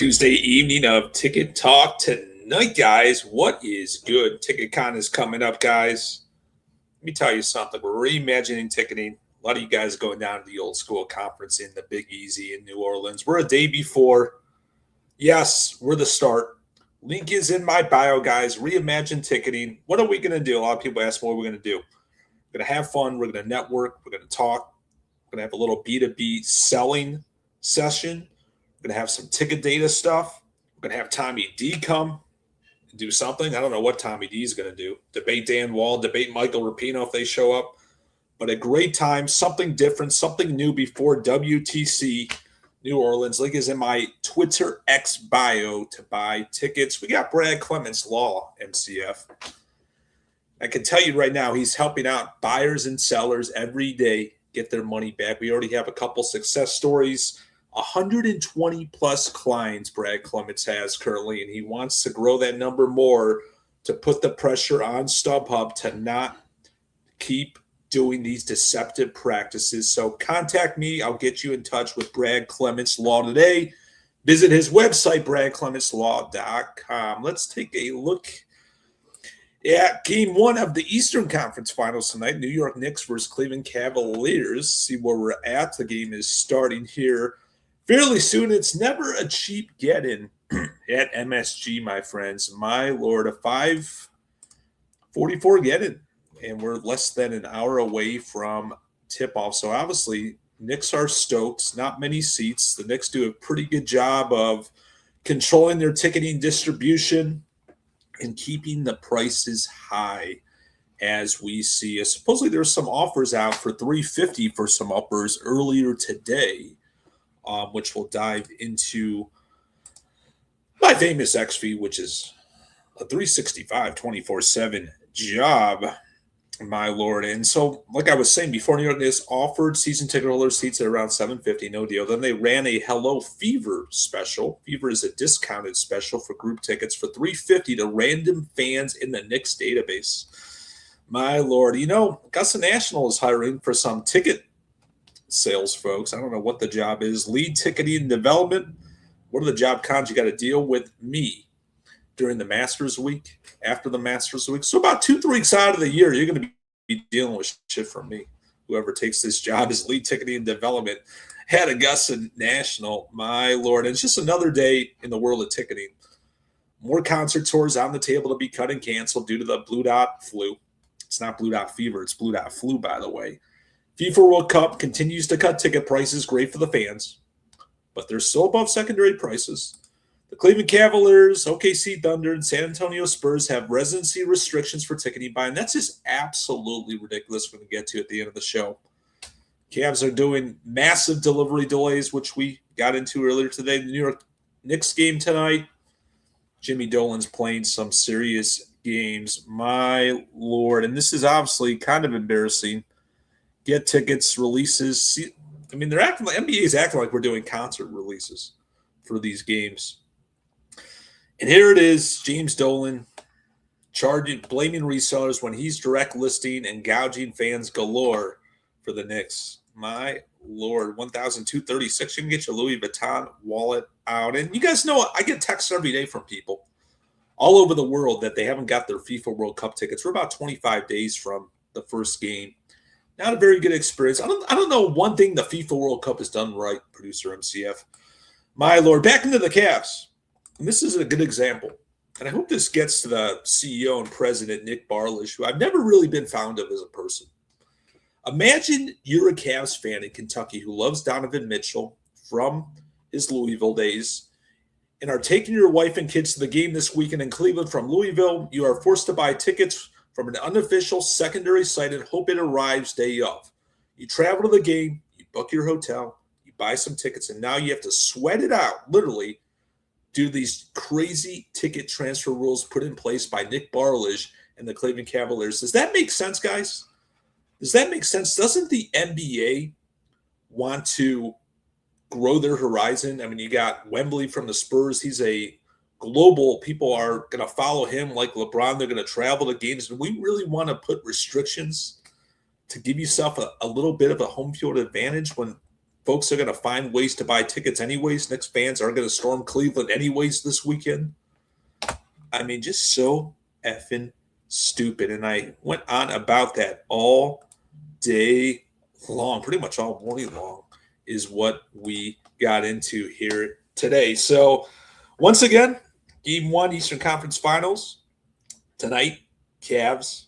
Tuesday evening of Ticket Talk tonight, guys. What is good? TicketCon is coming up, guys. Let me tell you something. We're reimagining ticketing. A lot of you guys are going down to the old school conference in the Big Easy in New Orleans. We're a day before. Yes, we're the start. Link is in my bio, guys. Reimagine ticketing. What are we going to do? A lot of people ask me what we're going to do. We're going to have fun. We're going to network. We're going to talk. We're going to have a little B2B selling session. We're going to have some ticket data stuff. We're going to have Tommy D come and do something. I don't know what Tommy D is going to do. Debate Dan Wall, debate Michael Rapino if they show up. But a great time, something different, something new before WTC New Orleans. Link is in my Twitter X bio to buy tickets. We got Brad Clements Law, MCF. I can tell you right now, he's helping out buyers and sellers every day get their money back. We already have a couple success stories. 120 plus clients Brad Clements has currently, and he wants to grow that number more to put the pressure on StubHub to not keep doing these deceptive practices. So contact me. I'll get you in touch with Brad Clements Law today. Visit his website, bradclementslaw.com. Let's take a look at game one of the Eastern Conference Finals tonight. New York Knicks versus Cleveland Cavaliers. See where we're at. The game is starting here fairly soon. It's never a cheap get-in at MSG, my friends. My Lord, a 5:44 get-in, and we're less than an hour away from tip-off. So obviously, Knicks are stoked. Not many seats. The Knicks do a pretty good job of controlling their ticketing distribution and keeping the prices high, as we see. Supposedly, there's some offers out for $350 for some uppers earlier today. Which we'll dive into my famous X fee, which is a 365 24/7 job, my Lord. And so, like I was saying before, New York Knicks offered season ticket holder seats at around $750, no deal. Then they ran a Hello Fever special. Fever is a discounted special for group tickets for $350 to random fans in the Knicks database. My Lord, Augusta National is hiring for some ticket sales folks. I don't know what the job is. Lead ticketing development. What are the job cons? You got to deal with me during the Masters week, after the Masters week. So about 2-3 weeks out of the year, you're going to be dealing with shit from me. Whoever takes this job is lead ticketing development at Augusta National. My Lord. And it's just another day in the world of ticketing. More concert tours on the table to be cut and canceled due to the Blue Dot flu. It's not Blue Dot fever. It's Blue Dot flu, by the way. FIFA World Cup continues to cut ticket prices, great for the fans, but they're still above secondary prices. The Cleveland Cavaliers, OKC Thunder, and San Antonio Spurs have residency restrictions for ticketing buying. That's just absolutely ridiculous. We're going to get to at the end of the show. Cavs are doing massive delivery delays, which we got into earlier today. The New York Knicks game tonight. Jimmy Dolan's playing some serious games. My Lord. And this is obviously kind of embarrassing. Get tickets, releases. I mean, they're acting like NBA is acting like we're doing concert releases for these games. And here it is, James Dolan blaming resellers when he's direct listing and gouging fans galore for the Knicks. My Lord, 1,236. You can get your Louis Vuitton wallet out. And you guys know I get texts every day from people all over the world that they haven't got their FIFA World Cup tickets. We're about 25 days from the first game. Not a very good experience. I don't know one thing the FIFA World Cup has done right, producer MCF. My Lord, back into the Cavs. And this is a good example. And I hope this gets to the CEO and president, Nick Barlish, who I've never really been fond of as a person. Imagine you're a Cavs fan in Kentucky who loves Donovan Mitchell from his Louisville days and are taking your wife and kids to the game this weekend in Cleveland from Louisville. You are forced to buy tickets from an unofficial secondary site and hope it arrives day of. You travel to the game, you book your hotel, you buy some tickets, and now you have to sweat it out, literally, due to these crazy ticket transfer rules put in place by Nick Barlish and the Cleveland Cavaliers. Does that make sense, guys? Does that make sense? Doesn't the NBA want to grow their horizon? I mean, you got Wembley from the Spurs. He's a global. People are going to follow him like LeBron. They're going to travel to games. Do we really want to put restrictions to give yourself a little bit of a home field advantage when folks are going to find ways to buy tickets anyways. Knicks fans are going to storm Cleveland anyways this weekend. I mean, just so effing stupid. And I went on about that all day long, pretty much all morning long, is what we got into here today. So, once again, Game 1, Eastern Conference Finals. Tonight, Cavs,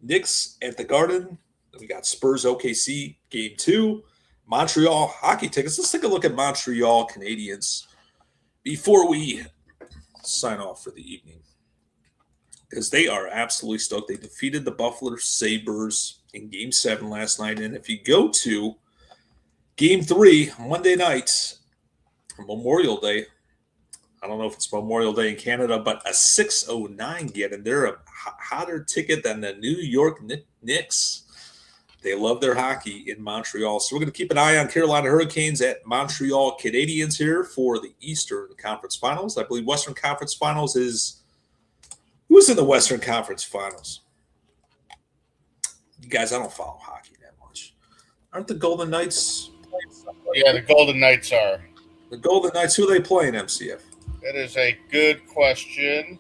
Knicks at the Garden. Then we got Spurs OKC, Game 2. Montreal hockey tickets. Let's take a look at Montreal Canadiens before we sign off for the evening, because they are absolutely stoked. They defeated the Buffalo Sabres in Game 7 last night. And if you go to Game 3, Monday night, Memorial Day, I don't know if it's Memorial Day in Canada, but a 6:09 get, and they're a hotter ticket than the New York Knicks. They love their hockey in Montreal. So we're going to keep an eye on Carolina Hurricanes at Montreal Canadiens here for the Eastern Conference Finals. I believe Western Conference Finals is – who's in the Western Conference Finals? You guys, I don't follow hockey that much. Aren't the Golden Knights playing somebody? Yeah, the Golden Knights are. The Golden Knights, who are they playing, MCF? That is a good question.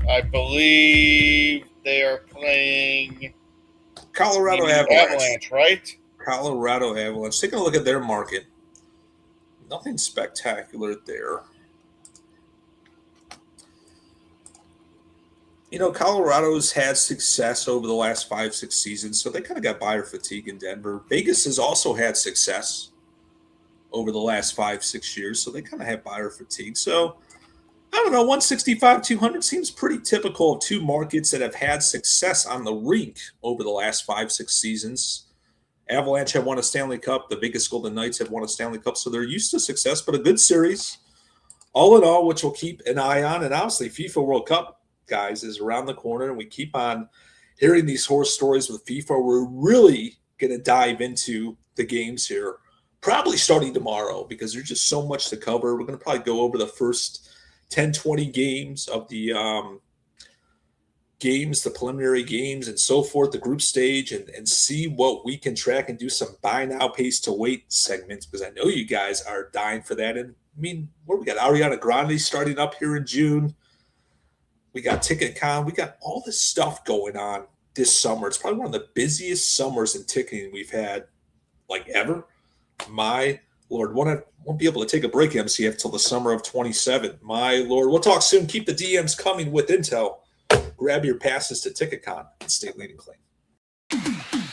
I believe they are playing Colorado the Avalanche, right? Colorado Avalanche. Taking a look at their market. Nothing spectacular there. You know, Colorado's had success over the last 5-6 seasons, so they kind of got buyer fatigue in Denver. Vegas has also had success over the last 5-6 years, so they kind of have buyer fatigue. So, I don't know, 165, 200 seems pretty typical of two markets that have had success on the rink over the last 5-6 seasons. Avalanche have won a Stanley Cup. The Vegas Golden Knights have won a Stanley Cup, so they're used to success, but a good series. All in all, which we'll keep an eye on. And obviously, FIFA World Cup, guys, is around the corner, and we keep on hearing these horror stories with FIFA. We're really going to dive into the games here, probably starting tomorrow, because there's just so much to cover. We're going to probably go over the first 10, 20 games of the the preliminary games and so forth, the group stage, and see what we can track and do some buy now, pays to wait segments, because I know you guys are dying for that. And I mean, what we got? Ariana Grande starting up here in June. We got TicketCon. We got all this stuff going on this summer. It's probably one of the busiest summers in ticketing we've had, like, ever. My Lord, won't be able to take a break, MCF, till the summer of 27. My Lord, we'll talk soon. Keep the DMs coming with intel. Grab your passes to TicketCon and stay lean and clean.